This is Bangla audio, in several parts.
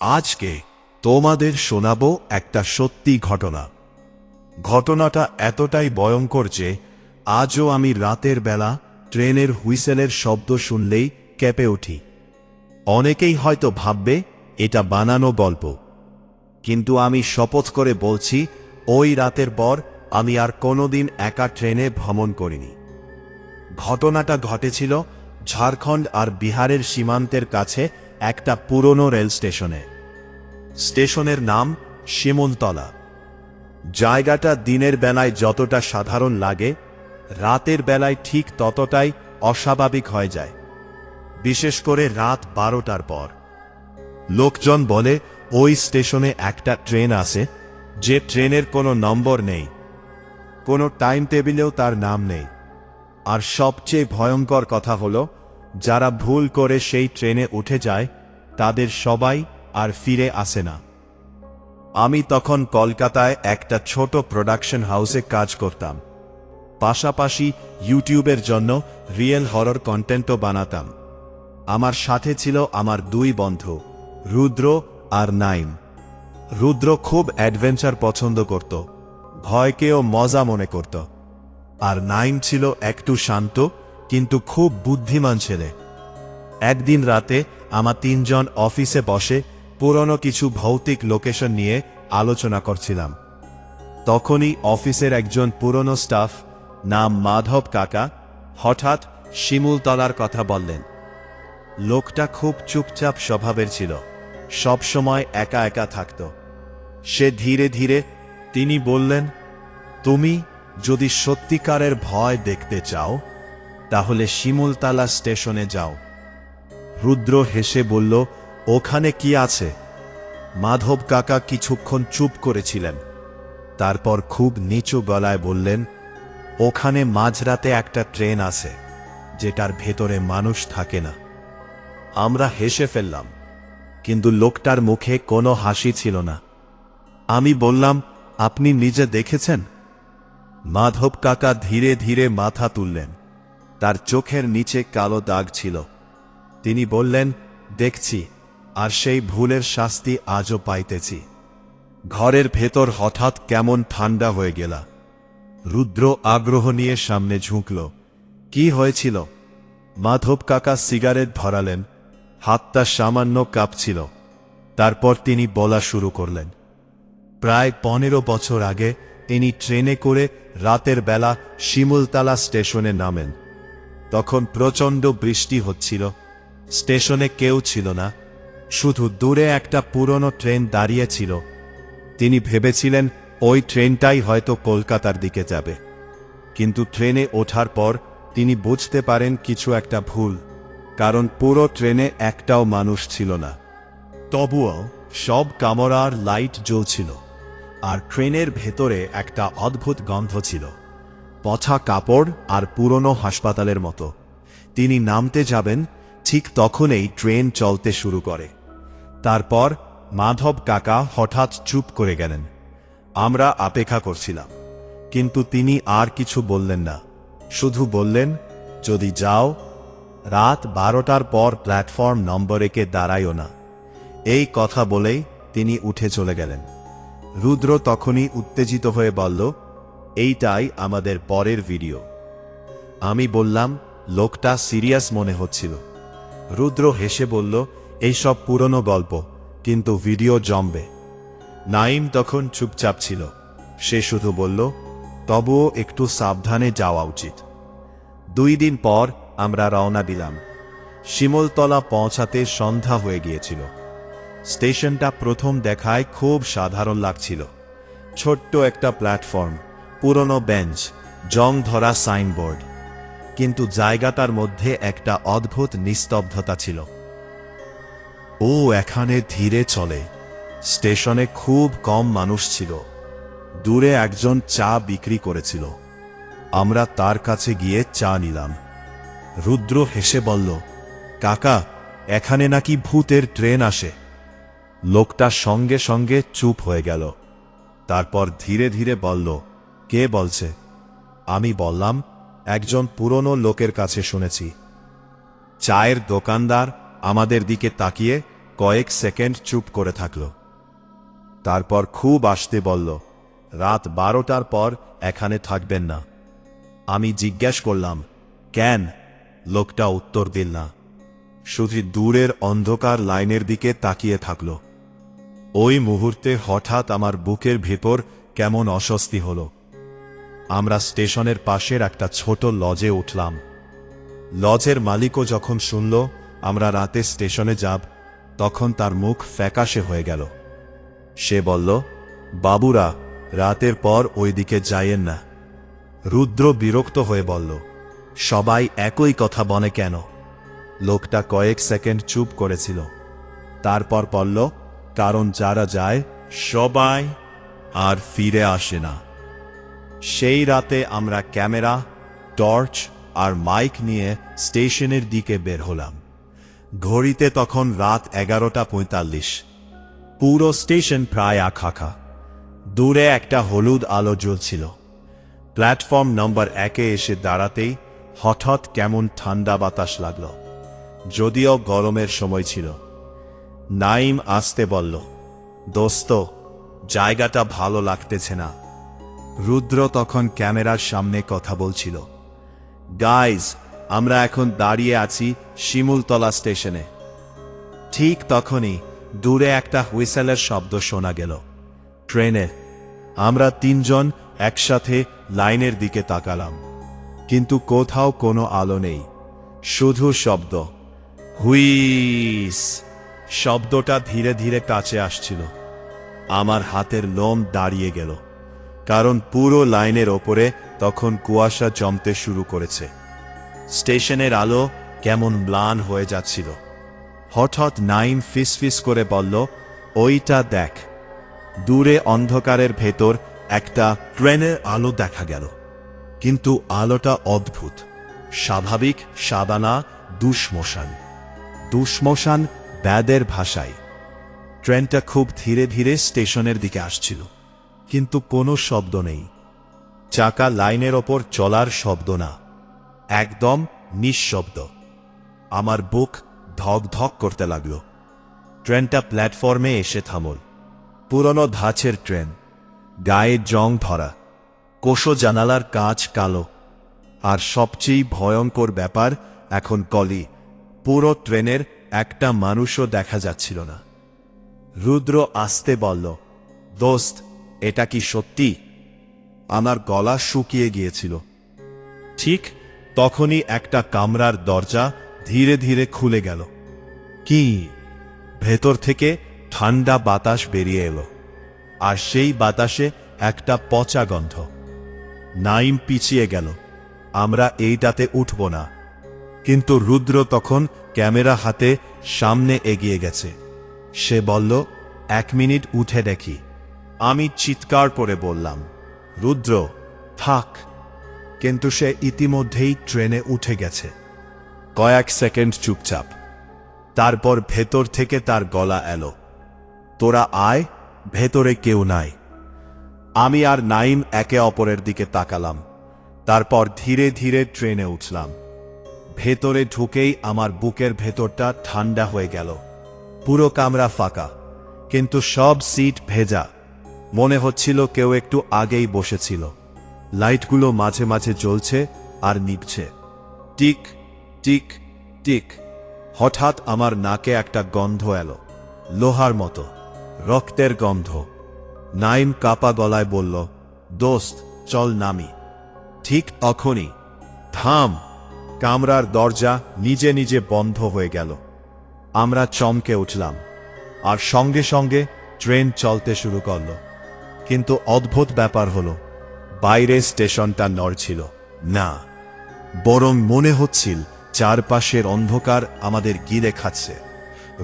আজকে তোমাদের শোনাবো একটা সত্যি ঘটনা। ঘটনাটা এতটাই ভয়ঙ্কর যে আজও আমি রাতের বেলা ট্রেনের হুইসেলের শব্দ শুনলেই কেঁপে উঠি। অনেকেই হয়তো ভাববে এটা বানানো গল্প, কিন্তু আমি শপথ করে বলছি, ওই রাতের পর আমি আর কোনোদিন একা ট্রেনে ভ্রমণ করিনি। ঘটনাটা ঘটেছিল ঝাড়খণ্ড আর বিহারের সীমান্তের কাছে একটা পুরনো রেল স্টেশনে। স্টেশনের নাম শিমুলতলা। জায়গাটা দিনের বেলায় যতটা সাধারণ লাগে, রাতের বেলায় ঠিক ততটাই অস্বাভাবিক হয়ে যায়, বিশেষ করে রাত 12টার পর। লোকজন বলে ওই স্টেশনে একটা ট্রেন আছে, যে ট্রেনের কোনো নম্বর নেই, কোনো টাইম টেবিলেও তার নাম নেই। আর সবচেয়ে ভয়ঙ্কর কথা হলো, যারা ভুল করে সেই ট্রেনে উঠে যায় তাদের সবাই আর ফিরে আসে না। আমি তখন কলকাতায় একটা ছোট প্রোডাকশন হাউসে কাজ করতাম, পাশাপাশি ইউটিউবের জন্য রিয়েল হরর কন্টেন্টও বানাতাম। আমার সাথে ছিল আমার দুই বন্ধু, রুদ্র আর নাইম। রুদ্র খুব অ্যাডভেঞ্চার পছন্দ করত, ভয়কেও মজা মনে করত। আর নাইম ছিল একটু শান্ত কিন্তু খুব বুদ্ধিমান ছেলে। একদিন রাতে আমরা তিনজন অফিসে বসে পুরনো কিছু ভৌতিক লোকেশন নিয়ে আলোচনা করছিলাম। তখনই অফিসের একজন পুরনো স্টাফ, নাম মাধব কাকা, হঠাৎ শিমুলতলার কথা বললেন। লোকটা খুব চুপচাপ স্বভাবের ছিল, সব সময় একা একা থাকত। সে ধীরে ধীরে তিনি বললেন, তুমি যদি সত্যিকারের ভয় দেখতে চাও তাহলে শিমুলতলা স্টেশনে যাও। রুদ্র হেসে বলল, ওখানে কি আছে? মাধব কাকা কিছুক্ষণ চুপ করেছিলেন, তারপর খুব নিচু গলায় বললেন, ওখানে মাঝরাতে একটা ট্রেন আছে, যেটার ভেতরে মানুষ থাকে না। আমরা হেসে ফেললাম, কিন্তু লোকটার মুখে কোনো হাসি ছিল না। আমি বললাম, আপনি নিজে দেখেছেন? মাধব কাকা ধীরে ধীরে মাথা তুললেন, তার চোখের নিচে কালো দাগ ছিল। তিনি বললেন, দেখছি, আর সেই ভুলের শাস্তি আজও পাইতেছি। ঘরের ভেতর হঠাৎ কেমন ঠান্ডা হয়ে গেল। রুদ্র আগ্রহ নিয়ে সামনে ঝুঁকল। কি হয়েছিল? মাধব কাকা সিগারেট ধরালেন, হাতটা সামান্য কাঁপছিল। তারপর তিনি বলা শুরু করলেন, প্রায় 15 বছর আগে তিনি ট্রেনে করে রাতের বেলা শিমুলতলা স্টেশনে নামেন। তখন প্রচণ্ড বৃষ্টি হচ্ছিল, স্টেশনে কেউ ছিল না, শুধু দূরে একটা পুরনো ট্রেন দাঁড়িয়ে ছিল। তিনি ভেবেছিলেন ওই ট্রেনটাই হয়তো কলকাতার দিকে যাবে, কিন্তু ট্রেনে ওঠার পর তিনি বুঝতে পারেন কিছু একটা ভুল, কারণ পুরো ট্রেনে একটাও মানুষ ছিল না। তবুও সব ক্যামেরার লাইট জ্বলছিল, আর ট্রেনের ভেতরে একটা অদ্ভুত গন্ধ ছিল, পচা কাপড় আর পুরনো হাসপাতালের মতো। তিনি নামতে যাবেন, ঠিক তখনই ট্রেন চলতে শুরু করে। তারপর মাধব কাকা হঠাৎ চুপ করে গেলেন। আমরা অপেক্ষা করছিলাম, কিন্তু তিনি আর কিছু বললেন না, শুধু বললেন, যদি যাও, রাত 12টার পর প্ল্যাটফর্ম নম্বর 1-এ দাঁড়ায়ও না। এই কথা বলেই তিনি উঠে চলে গেলেন। রুদ্র তখনই উত্তেজিত হয়ে বলল, এইটাই আমাদের পরের ভিডিও। আমি বললাম, লোকটা সিরিয়াস মনে হচ্ছিল। রুদ্র হেসে বলল, এইসব পুরনো গল্প, কিন্তু ভিডিও জমবে। নাইম তখন চুপচাপ ছিল, সে শুধু বলল, তবুও একটু সাবধানে যাওয়া উচিত। 2 দিন পর আমরা রওনা দিলাম। শিমুলতলা পৌঁছাতে সন্ধ্যা হয়ে গিয়েছিল। স্টেশনটা প্রথম দেখায় খুব সাধারণ লাগছিল, ছোট্ট একটা প্ল্যাটফর্ম, পুরনো বেঞ্চ, জং ধরা সাইনবোর্ড। কিন্তু জায়গাটার মধ্যে একটা অদ্ভুত নিস্তব্ধতা ছিল। ও এখানে ধীরে চলে। স্টেশনে খুব কম মানুষ ছিল। দূরে একজন চা বিক্রি করেছিল, আমরা তার কাছে গিয়ে চা নিলাম। রুদ্র হেসে বলল, কাকা, এখানে নাকি ভূতের ট্রেন আসে। লোকটা সঙ্গে সঙ্গে চুপ হয়ে গেল, তারপর ধীরে ধীরে বলল, কে বলছে? আমি বললাম, একজন পুরনো লোকের কাছে শুনেছি। চায়ের দোকানদার আমাদের দিকে তাকিয়ে কয়েক সেকেন্ড চুপ করে থাকল। তারপর খুব আস্তে বলল, রাত 12টার পর এখানে থাকবেন না। আমি জিজ্ঞেস করলাম, কেন? লোকটা উত্তর দিল না, শুধু দূরের অন্ধকার লাইনের দিকে তাকিয়ে থাকল। ওই মুহূর্তে হঠাৎ আমার বুকের ভেতর কেমন অস্বস্তি হল। আমরা স্টেশনের পাশের একটা ছোট লজে উঠলাম। লজের মালিকও যখন শুনল আমরা রাতে স্টেশনে যাব, তখন তার মুখ ফ্যাকাশে হয়ে গেল। সে বলল, বাবুরা, রাতের পর ওইদিকে যাইয়েন না। রুদ্র বিরক্ত হয়ে বলল, সবাই একই কথা বলে কেন? লোকটা কয়েক সেকেন্ড চুপ করেছিল, তারপর বলল, কারণ যারা যায় সবাই আর ফিরে আসে না। সেই রাতে আমরা ক্যামেরা, টর্চ আর মাইক নিয়ে স্টেশনের দিকে বের হলাম। ঘড়িতে তখন রাত 11:45। পুরো স্টেশন প্রায় আঁকা। দূরে একটা হলুদ আলো জ্বলছিল। প্ল্যাটফর্ম নম্বর 1-এ এসে দাঁড়াতেই হঠাৎ কেমন ঠান্ডা বাতাস লাগল, যদিও গরমের সময় ছিল। নাইম আসতে বলল, দোস্ত, জায়গাটা ভালো লাগতেছে না। রুদ্র তখন ক্যামেরার সামনে কথা বলছিল, গাইজ, আমরা এখন দাঁড়িয়ে আছি শিমুলতলা স্টেশনে। ঠিক তখনই দূরে একটা হুইসেলের শব্দ শোনা গেল। ট্রেনে। আমরা তিনজন একসাথে লাইনের দিকে তাকালাম, কিন্তু কোথাও কোনো আলো নেই, শুধু শব্দ, হুইস। শব্দটা ধীরে ধীরে কাছে আসছিল। আমার হাতের লোম দাঁড়িয়ে গেল, কারণ পুরো লাইনের ওপরে তখন কুয়াশা জমতে শুরু করেছে। স্টেশনের আলো কেমন ম্লান হয়ে যাচ্ছিল। হঠাৎ নাইম ফিসফিস করে বলল, ওইটা দেখ। দূরে অন্ধকারের ভেতর একটা ট্রেনের আলো দেখা গেল, কিন্তু আলোটা অদ্ভুত। স্বাভাবিক সাদা না, দুঃশ্মশান। দুঃশ্মশান ব্যাদের ভাষায়। ট্রেনটা খুব ধীরে ধীরে স্টেশনের দিকে আসছিল, কিন্তু কোনো শব্দ নেই। চাকা লাইনের ওপর চলার শব্দ না, একদম নিঃশব্দ। আমার বুক ধক ধক করতে লাগল। ট্রেনটা প্ল্যাটফর্মে এসে থামল। পুরনো ধাঁচের ট্রেন, গায়ে জং ধরা, কোষো জানালার কাঁচ কালো। আর সবচেয়ে ভয়ঙ্কর ব্যাপার, এখন কলি পুরো ট্রেনের একটা মানুষও দেখা যাচ্ছিল না। রুদ্র আসতে বলল, দোস্ত, এটা কি সত্যি? আমার গলা শুকিয়ে গিয়েছিল। ঠিক তখনই একটা কামরার দরজা ধীরে ধীরে খুলে গেল। কি? ভেতর থেকে ঠান্ডা বাতাস বেরিয়ে এলো, আর সেই বাতাসে একটা পচা গন্ধ। নাইম পিছিয়ে গেল, আমরা এইটাতে উঠব না। কিন্তু রুদ্র তখন ক্যামেরা হাতে সামনে এগিয়ে গেছে। সে বলল, 1 মিনিট উঠে দেখি। আমি চিৎকার করে বললাম, রুদ্র, থাক। কিন্তু সে ইতিমধ্যেই ট্রেনে উঠে গেছে। কয়েক সেকেন্ড চুপচাপ, তারপর ভেতর থেকে তার গলা এলো, তোরা আয়, ভেতরে কেউ নাই। আমি আর নাইম একে অপরের দিকে তাকালাম, তারপর ধীরে ধীরে ট্রেনে উঠলাম। ভেতরে ঢুকেই আমার বুকের ভেতরটা ঠান্ডা হয়ে গেল। পুরো কামরা ফাঁকা, কিন্তু সব সিট ভেজা। মনে হচ্ছিল কেউ একটু আগেই বসেছিল। লাইটগুলো মাঝে মাঝে জ্বলছে আর নিভছে। টিক টিক টিক। হঠাৎ আমার নাকে একটা গন্ধ এলো, লোহার মতো, রক্তের গন্ধ। নাইম কাপা গলায় বলল, দোস্ত, চল নামি। ঠিক তখনই থাম। কামরার দরজা নিজে নিজে বন্ধ হয়ে গেল। আমরা চমকে উঠলাম, আর সঙ্গে সঙ্গে ট্রেন চলতে শুরু করল। কিন্তু অদ্ভুত ব্যাপার হলো, বাইরে স্টেশনটা নড়ছিল না, বরং মনে হচ্ছিল চারপাশের অন্ধকার আমাদের গিলে খাচ্ছে।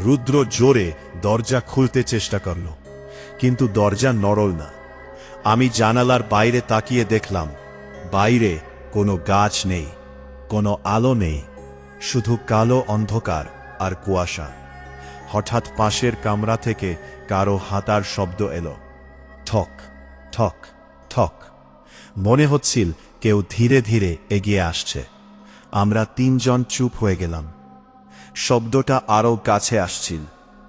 রুদ্র জোরে দরজা খুলতে চেষ্টা করল, কিন্তু দরজা নড়ল না। আমি জানালার বাইরে তাকিয়ে দেখলাম, বাইরে কোনো গাছ নেই, কোনো আলো নেই, শুধু কালো অন্ধকার আর কুয়াশা। হঠাৎ পাশের কামরা থেকে কারো হাঁটার শব্দ এলো, ঠক ঠক ঠক। মনে হচ্ছিল কেউ ধীরে ধীরে এগিয়ে আসছে। আমরা তিনজন চুপ হয়ে গেলাম। শব্দটা আরও কাছে আসছিল,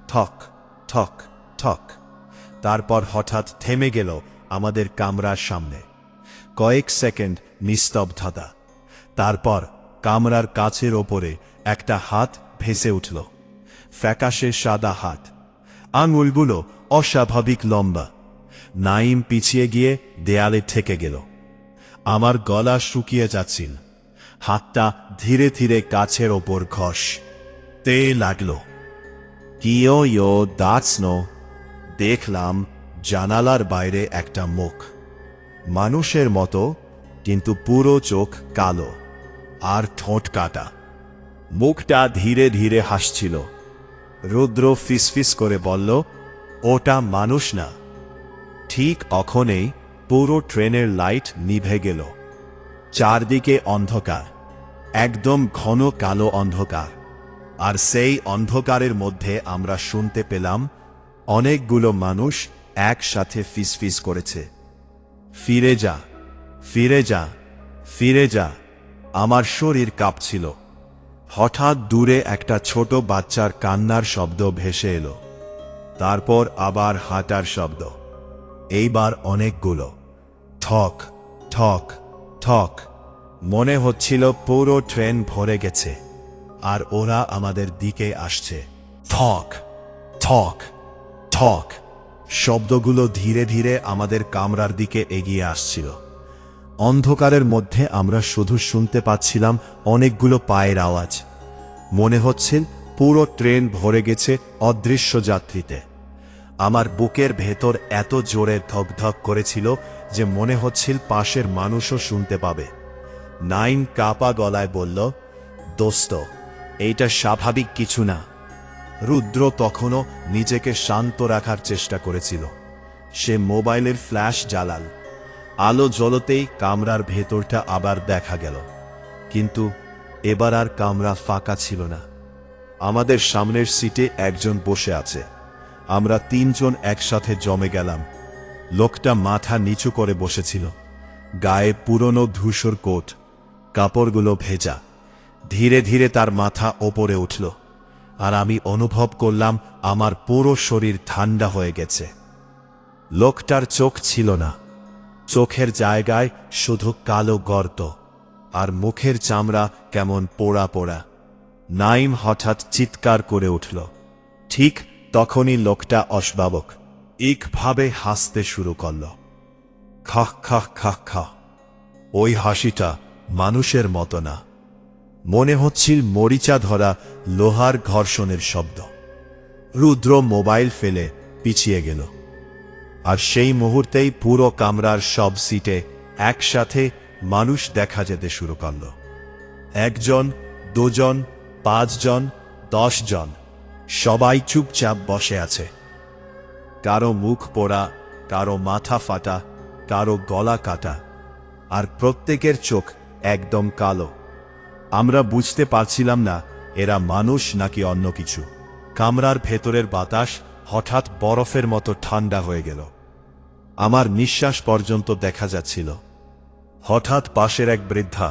ঠক ঠক ঠক। তারপর হঠাৎ থেমে গেল আমাদের কামরার সামনে। কয়েক সেকেন্ড নিস্তব্ধতা। তারপর কামরার কাছের ওপরে একটা হাত ভেসে উঠল। ফ্যাকাশে সাদা হাত, আঙুলগুলো অস্বাভাবিক লম্বা। নাইম পিছিয়ে গিয়ে দেয়ালে ঠেকে গেল। আমার গলা শুকিয়ে যাচ্ছিল। হাতটা ধীরে ধীরে কাছের ওপর ঘষতে লাগল। কিও ইয়ো দাঁতস্নো। দেখলাম জানালার বাইরে একটা মুখ, মানুষের মতো, কিন্তু পুরো চোখ কালো আর ঠোঁট কাটা। মুখটা ধীরে ধীরে হাসছিল। রুদ্র ফিসফিস করে বলল, ওটা মানুষ না। ঠিক তখনই পুরো ট্রেনের লাইট নিভে গেল। চারদিকে অন্ধকার, একদম ঘন কালো অন্ধকার। আর সেই অন্ধকারের মধ্যে আমরা শুনতে পেলাম অনেকগুলো মানুষ একসাথে ফিসফিস করেছে, ফিরে যা, ফিরে যা, ফিরে যা। আমার শরীর কাঁপছিল। হঠাৎ দূরে একটা ছোট বাচ্চার কান্নার শব্দ ভেসে এলো। তারপর আবার হাঁটার শব্দ। এইবার অনেকগুলো। ঠক ঠক ঠক। মনে হচ্ছিল পুরো ট্রেন ভরে গেছে আর ওরা আমাদের দিকে আসছে। ঠক ঠক ঠক। শব্দগুলো ধীরে ধীরে আমাদের কামরার দিকে এগিয়ে আসছিল। অন্ধকারের মধ্যে আমরা শুধু শুনতে পাচ্ছিলাম অনেকগুলো পায়ের আওয়াজ। মনে হচ্ছিল পুরো ট্রেন ভরে গেছে অদৃশ্য যাত্রীতে। আমার বুকের ভেতর এত জোরে ধকধক করেছিল যে মনে হচ্ছিল পাশের মানুষও শুনতে পাবে। নাইম কাপা গলায় বলল, দোস্ত, এইটা স্বাভাবিক কিছু না। রুদ্র তখনও নিজেকে শান্ত রাখার চেষ্টা করেছিল। সে মোবাইলের ফ্ল্যাশ জ্বালাল। আলো জ্বলতেই কামরার ভেতরটা আবার দেখা গেল, কিন্তু এবার আর কামরা ফাঁকা ছিল না। আমাদের সামনের সিটে একজন বসে আছে। আমরা তিনজন একসাথে জমে গেলাম। লোকটা মাথা নিচু করে বসেছিল, গায়ে পুরনো ধূসর কোট, কাপড়গুলো ভেজা। ধীরে ধীরে তার মাথা ওপরে উঠল, আর আমি অনুভব করলাম আমার পুরো শরীর ঠান্ডা হয়ে গেছে। লোকটার চোখ ছিল না, চোখের জায়গায় শুধু কালো গর্ত, আর মুখের চামড়া কেমন পোড়া পোড়া। নাইম হঠাৎ চিৎকার করে উঠল। ঠিক তখনই লোকটা অস্বাভাবিকভাবে হাসতে শুরু করল। খাহ খাহ খাহ খাহ। ওই হাসিটা মানুষের মতো না, মনে হচ্ছিল মরিচা ধরা লোহার ঘর্ষণের শব্দ। রুদ্র মোবাইল ফেলে পিছিয়ে গেল, আর সেই মুহূর্তেই পুরো কামরার সব সিটে একসাথে মানুষ দেখা যেতে শুরু করল। একজন, দুজন, 5 জন, 10 জন। সবাই চুপচাপ বসে আছে। কারো মুখ পোড়া, কারো মাথা ফাটা, কারো গলা কাটা, আর প্রত্যেকের চোখ একদম কালো। আমরা বুঝতে পারছিলাম না এরা মানুষ নাকি অন্য কিছু। কামরার ভেতরের বাতাস হঠাৎ বরফের মতো ঠান্ডা হয়ে গেল। আমার নিঃশ্বাস পর্যন্ত দেখা যাচ্ছিল। হঠাৎ পাশের এক বৃদ্ধা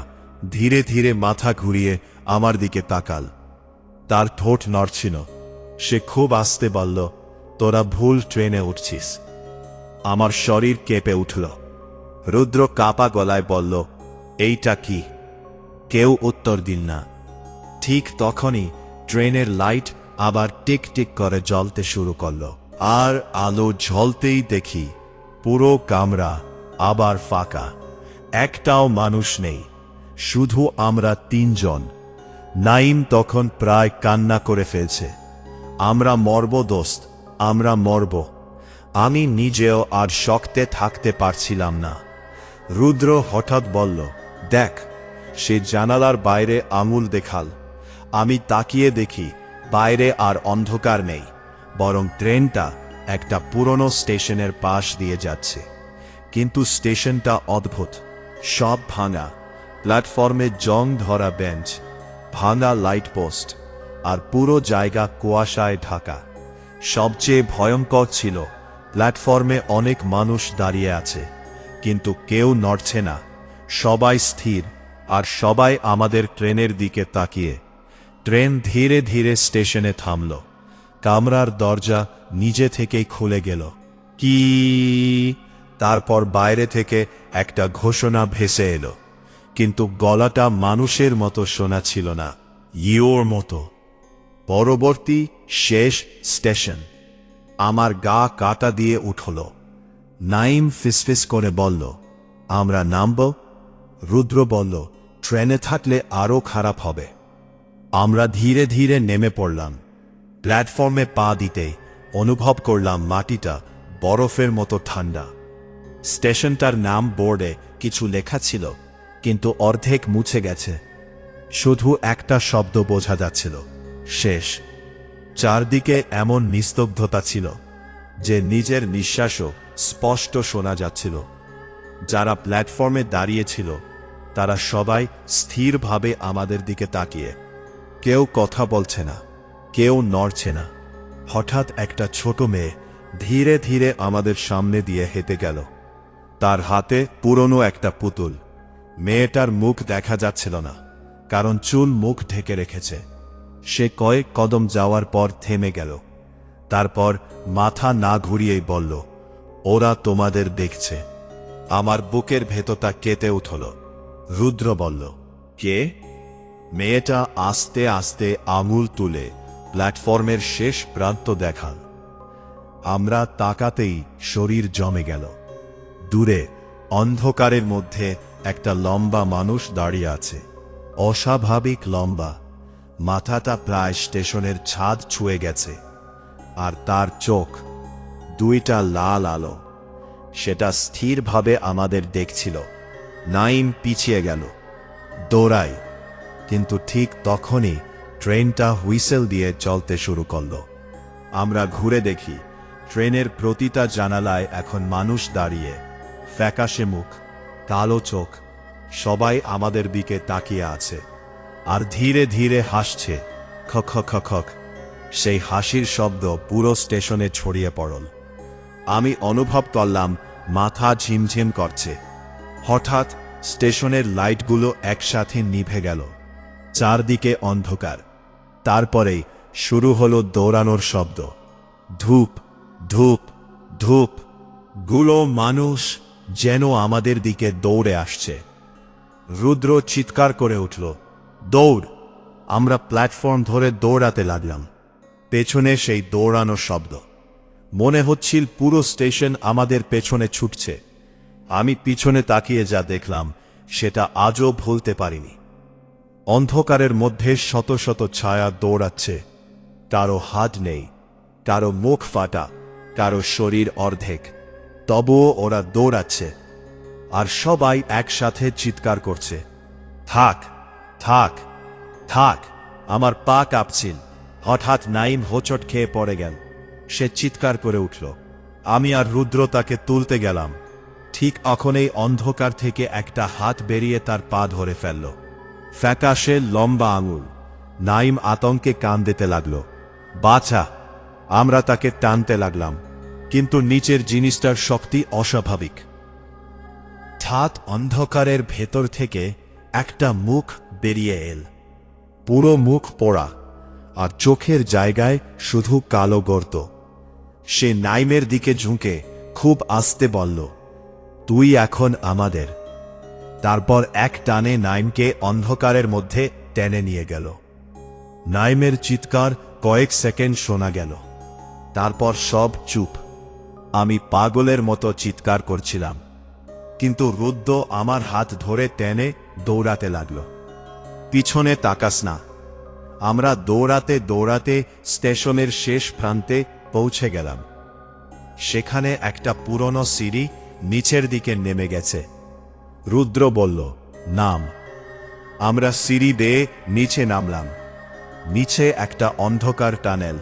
ধীরে ধীরে মাথা ঘুরিয়ে আমার দিকে তাকাল। তার ঠোঁট নড়ছিল। সে খুব আস্তে বলল, তোরা ভুল ট্রেনে উঠছিস। আমার শরীর কেঁপে উঠল। রুদ্র কাপা গলায় বলল, এইটা কি? কেউ উত্তর দিল না। ঠিক তখনই ট্রেনের লাইট আবার টিক টিক করে জ্বলতে শুরু করল। আর আলো জ্বলতেই দেখি পুরো কামরা আবার ফাঁকা। একটাও মানুষ নেই, শুধু আমরা 3 জন। নাইম তখন প্রায় কান্না করে ফেলছে। আমরা মরব দোস্ত, আমরা মরব। আমি নিজেও আর শক্তে থাকতে পারছিলাম না। রুদ্র হঠাৎ বলল, দেখ। সে জানালার বাইরে আঙুল দেখাল। আমি তাকিয়ে দেখি বাইরে আর অন্ধকার নেই, বরং ট্রেনটা একটা পুরনো স্টেশনের পাশ দিয়ে যাচ্ছে। কিন্তু স্টেশনটা অদ্ভুত। সব ভাঙা, প্ল্যাটফর্মে জং ধরা বেঞ্চ, ভাঙা লাইট পোস্ট, আর পুরো জায়গা কুয়াশায় ঢাকা। সবচেয়ে ভয়ঙ্কর ছিল প্ল্যাটফর্মে অনেক মানুষ দাঁড়িয়ে আছে, কিন্তু কেউ নড়ছে না। সবাই স্থির, আর সবাই আমাদের ট্রেনের দিকে তাকিয়ে। ট্রেন ধীরে ধীরে স্টেশনে থামল। কামরার দরজা নিজে থেকেই খুলে গেল। কি? তারপর বাইরে থেকে একটা ঘোষণা ভেসে এলো, কিন্তু গলাটা মানুষের মতো শোনা ছিল না, ইয়োর মতো। পরবর্তী শেষ স্টেশন। আমার গা কাটা দিয়ে উঠল। নাইম ফিসফিস করে বলল, আমরা নামব? রুদ্র বলল, ট্রেনে থাকলে আরও খারাপ হবে। আমরা ধীরে ধীরে নেমে পড়লাম। প্ল্যাটফর্মে পা দিতে অনুভব করলাম মাটিটা বরফের মতো ঠান্ডা। স্টেশনটার নাম বোর্ডে কিছু লেখা ছিল, কিন্তু অর্ধেক মুছে গেছে। শুধু একটা শব্দ বোঝা যাচ্ছিল, শেষ। চারদিকে এমন নিস্তব্ধতা ছিল যে নিজের নিঃশ্বাসও স্পষ্ট শোনা যাচ্ছিল। যারা প্ল্যাটফর্মে দাঁড়িয়েছিল তারা সবাই স্থিরভাবে আমাদের দিকে তাকিয়ে। কেউ কথা বলছে না, কেউ নড়ছে না। হঠাৎ একটা ছোট মেয়ে ধীরে ধীরে আমাদের সামনে দিয়ে হেঁটে গেল। তার হাতে পুরনো একটা পুতুল। মেয়েটার মুখ দেখা যাচ্ছিল না, কারণ চুল মুখ ঢেকে রেখেছে। সে কয়েক কদম যাওয়ার পর থেমে গেল। তারপর মাথা না ঘুরিয়েই বলল, ওরা তোমাদের দেখছে। আমার বুকের ভেতরটা কেঁপে উঠল। রুদ্র বলল, কে? মেয়েটা আস্তে আস্তে আঙুল তুলে প্ল্যাটফর্মের শেষ প্রান্ত দেখাল। আমরা তাকাতেই শরীর জমে গেল। দূরে অন্ধকারের মধ্যে একটা লম্বা মানুষ দাঁড়িয়ে আছে, অস্বাভাবিক লম্বা। মাথাটা প্রায় স্টেশনের ছাদ ছুঁয়ে গেছে, আর তার চোখ দুইটা লাল আলো। সেটা স্থিরভাবে আমাদের দেখছিল। নাইম পিছিয়ে গেল, দৌড়ায়, কিন্তু ঠিক তখনই ট্রেনটা হুইসেল দিয়ে চলতে শুরু করল। আমরা ঘুরে দেখি, ট্রেনের প্রতিটা জানালায় এখন মানুষ দাঁড়িয়ে, ফ্যাকাশে মুখ, কালো চোখ। সবাই আমাদের দিকে তাকিয়ে আছে আর ধীরে ধীরে হাসছে, খক খক খক। সেই হাসির শব্দ পুরো স্টেশনে ছড়িয়ে পড়ল। আমি অনুভব করলাম মাথা ঝিমঝিম করছে। হঠাৎ স্টেশনের লাইটগুলো একসাথে নিভে গেল। চারদিকে অন্ধকার। তারপরেই শুরু হলো দৌড়ানোর শব্দ। ধূপ ধূপ ধূপ। গুলো মানুষ যেন আমাদের দিকে দৌড়ে আসছে। রুদ্র চিৎকার করে উঠল, দৌড়! আমরা প্ল্যাটফর্ম ধরে দৌড়াতে লাগলাম। পেছনে সেই দৌড়ানোর শব্দ। মনে হচ্ছিল পুরো স্টেশন আমাদের পেছনে ছুটছে। আমি পিছনে তাকিয়ে যা দেখলাম সেটা আজও ভুলতে পারিনি। অন্ধকারের মধ্যে শত শত ছায়া দৌড়াচ্ছে। কারো হাত নেই, কারো মুখ ফাটা, কারো শরীর অর্ধেক। তবুও ওরা দৌড়াচ্ছে, আর সবাই একসাথে চিৎকার করছে, থাক থাক থাক! আমার পা কাঁপছিল। হঠাৎ নাইম হোঁচট খেয়ে পড়ে গেল। সে চিৎকার করে উঠল। আমি আর রুদ্র তাকে তুলতে গেলাম। ঠিক তখনই অন্ধকার থেকে একটা হাত বেরিয়ে তার পা ধরে ফেলল। ফ্যাকাশে লম্বা আঙুল। নাইম আতঙ্কে কান দিতে লাগল, বাছা! আমরা তাকে টানতে লাগলাম, কিন্তু নিচের জিনিসটার শক্তি অস্বাভাবিক। ঠাত অন্ধকারের ভেতর থেকে একটা মুখ বেরিয়ে এল। পুরো মুখ পোড়া, আর চোখের জায়গায় শুধু কালো গর্ত। সে নাইমের দিকে ঝুঁকে খুব আস্তে বলল, তুই এখন আমাদের। তারপর এক টানে নাইমকে অন্ধকারের মধ্যে টেনে নিয়ে গেল। নাইমের চিৎকার কয়েক সেকেন্ড শোনা গেল। তারপর সব চুপ। আমি পাগলের মতো চিৎকার করছিলাম, কিন্তু রুদ্র আমার হাত ধরে টেনে দৌড়াতে লাগল। পিছনে তাকাস না। আমরা দৌড়াতে দৌড়াতে স্টেশনের শেষ প্রান্তে পৌঁছে গেলাম। সেখানে একটা পুরনো সিঁড়ি নিচের দিকে নেমে গেছে। রুদ্র বলল, নাম। আমরা সিঁড়ি বেয়ে নিচে নামলাম। নিচে একটা অন্ধকার টানেল।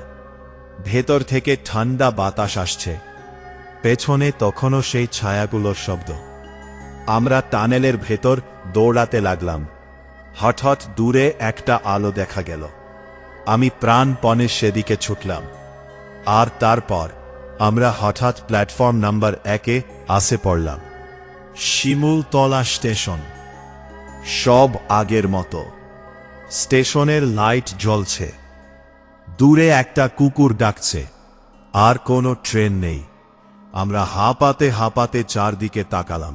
ভেতর থেকে ঠান্ডা বাতাস আসছে। পেছনে তখনও সেই ছায়াগুলোর শব্দ। আমরা টানেলের ভেতর দৌড়াতে লাগলাম। হঠাৎ দূরে একটা আলো দেখা গেল। আমি প্রাণপণে সেদিকে ছুটলাম। আর তারপর আমরা হঠাৎ প্ল্যাটফর্ম নাম্বার 1-এ আসে পড়লাম। শিমুলতলা স্টেশন। সব আগের মতো। স্টেশনের লাইট জ্বলছে। দূরে একটা কুকুর ডাকছে, আর কোনো ট্রেন নেই। আমরা হাঁপাতে হাঁপাতে চারদিকে তাকালাম।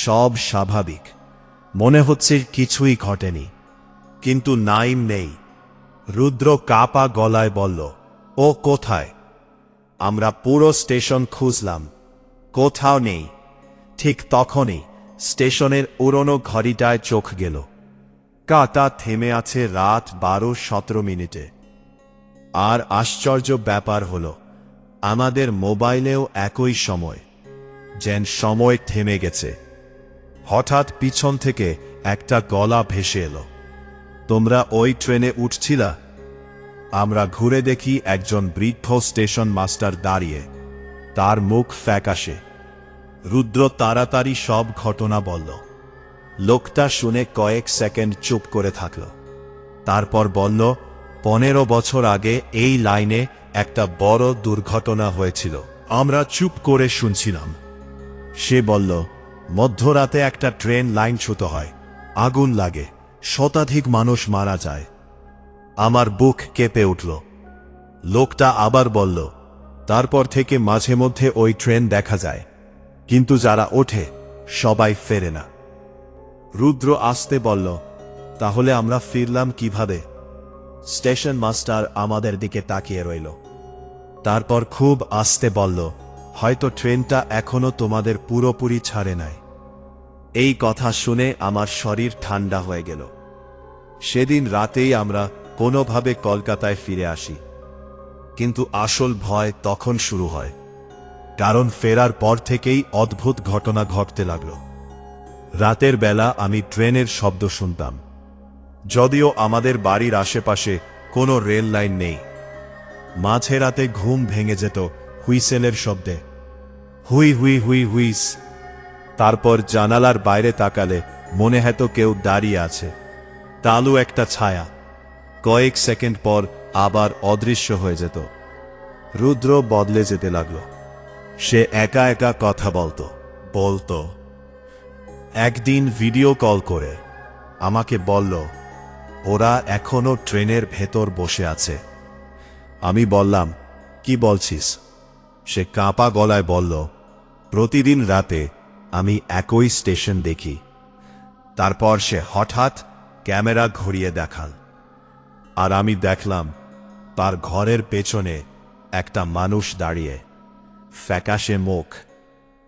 সব স্বাভাবিক, মনে হচ্ছে কিছুই ঘটেনি। কিন্তু নাইম নেই। রুদ্র কাপা গলায় বলল, ও কোথায়? আমরা পুরো স্টেশন খুঁজলাম, কোথাও নেই। ঠিক তখনই স্টেশনের উড়নো ঘড়িটায় চোখ গেল। কাটা থেমে আছে রাত 12:17। আর আশ্চর্য ব্যাপার হল, আমাদের মোবাইলেও একই সময়, যেন সময় থেমে গেছে। হঠাৎ পিছন থেকে একটা গলা ভেসে এলো, তোমরা ওই ট্রেনে উঠছিলা? আমরা ঘুরে দেখি একজন বৃদ্ধ স্টেশন মাস্টার দাঁড়িয়ে, তার মুখ ফ্যাকাশে। রুদ্র তাড়াতাড়ি সব ঘটনা বলল। লোকটা শুনে কয়েক সেকেন্ড চুপ করে থাকল। তারপর বলল, 15 বছর আগে এই লাইনে একটা বড় দুর্ঘটনা হয়েছিল। আমরা চুপ করে শুনছিলাম। সে বলল, মধ্যরাতে একটা ট্রেন লাইনচ্যুত হয়, আগুন লাগে, শতাধিক মানুষ মারা যায়। আমার বুক কেঁপে উঠল। লোকটা আবার বলল, তারপর থেকে মাঝে মধ্যে ওই ট্রেন দেখা যায়, কিন্তু যারা ওঠে সবাই ফেরে না। রুদ্র আসতে বলল, তাহলে আমরা ফিরলাম কিভাবে? স্টেশন মাস্টার আমাদের দিকে তাকিয়ে রইল। তারপর খুব আস্তে বলল, হয়তো ট্রেনটা এখনো তোমাদের পুরোপুরি ছাড়ে নাই। এই কথা শুনে আমার শরীর ঠান্ডা হয়ে গেল। সেদিন রাতেই আমরা কোনোভাবে কলকাতায় ফিরে আসি। কিন্তু আসল ভয় তখন শুরু হয়, কারণ ফেরার পর থেকেই অদ্ভুত ঘটনা ঘটতে লাগল। রাতের বেলা আমি ট্রেনের শব্দ শুনতাম, যদিও আমাদের বাড়ির আশেপাশে কোনো রেল লাইন নেই। মাঝে রাতে ঘুম ভেঙে যেত হুইসেলের শব্দে, হুই হুই হুই হুইস। তারপর জানালার বাইরে তাকালে মনে হতো কেউ দাঁড়িয়ে আছে, তালু একটা ছায়া। কয়েক সেকেন্ড পর আবার অদৃশ্য হয়ে যেত। রুদ্র বদলে যেতে লাগলো। সে একা একা কথা বলতো। একদিন ভিডিও কল করে আমাকে বলল, ওরা এখনো ট্রেনের ভেতর বসে আছে। আমি বললাম, কি বলছিস? সে কাঁপা গলায় বলল, প্রতিদিন রাতে আমি একই স্টেশন দেখি। তারপর সে হঠাৎ ক্যামেরা ঘুরিয়ে দেখাল, আর আমি দেখলাম তার ঘরের পেছনে একটা মানুষ দাঁড়িয়ে, ফ্যাকাশে মুখ,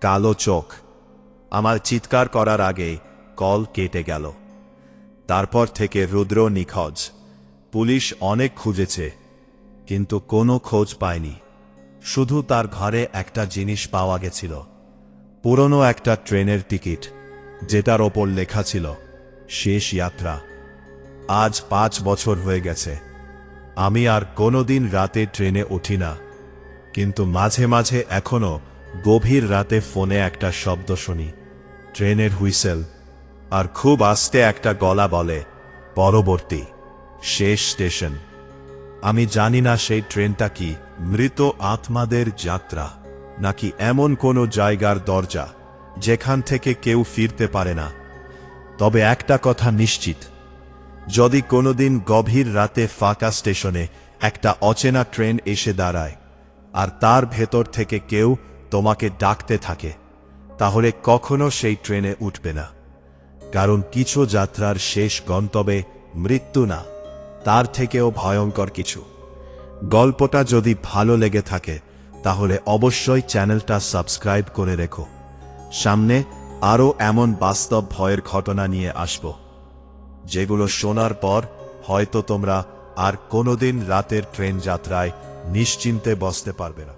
কালো চোখ। আমার চিৎকার করার আগে কল কেটে গেল। তারপর থেকে রুদ্র নিখোঁজ। পুলিশ অনেক খুঁজেছে, কিন্তু কোনো খোঁজ পায়নি। শুধু তার ঘরে একটা জিনিস পাওয়া গেছিল, পুরনো একটা ট্রেনের টিকিট, যেটার ওপর লেখা ছিল শেষ যাত্রা। আজ 5 বছর হয়ে গেছে। আমি আর কোনোদিন রাতে ট্রেনে উঠি না, কিন্তু মাঝে মাঝে এখনো গভীর রাতে ফোনে একটা শব্দ শুনি, ট্রেনের হুইসেল, আর খুব আস্তে একটা গলা বলে, পরবর্তী, শেষ স্টেশন। আমি জানি না সেই ট্রেনটা কি মৃত আত্মাদের যাত্রা, নাকি এমন কোনো জায়গার দরজা যেখান থেকে কেউ ফিরতে পারে না। তবে একটা কথা নিশ্চিত, যদি কোনোদিন গভীর রাতে ফাঁকা স্টেশনে একটা অচেনা ট্রেন এসে দাঁড়ায়, আর তার ভেতর থেকে কেউ তোমাকে ডাকতে থাকে, তাহলে কখনো সেই ট্রেনে উঠবে না। কারণ কিছু যাত্রার শেষ গন্তব্যে মৃত্যু না, তার থেকেও ভয়ঙ্কর কিছু। গল্পটা যদি ভালো লেগে থাকে তাহলে অবশ্যই চ্যানেলটা সাবস্ক্রাইব করে রেখো। সামনে আরও এমন বাস্তব ভয়ের ঘটনা নিয়ে আসব, যেগুলো শোনার পর হয়তো তোমরা আর কোনোদিন রাতের ট্রেন যাত্রায় নিশ্চিন্তে বসতে পারবে না।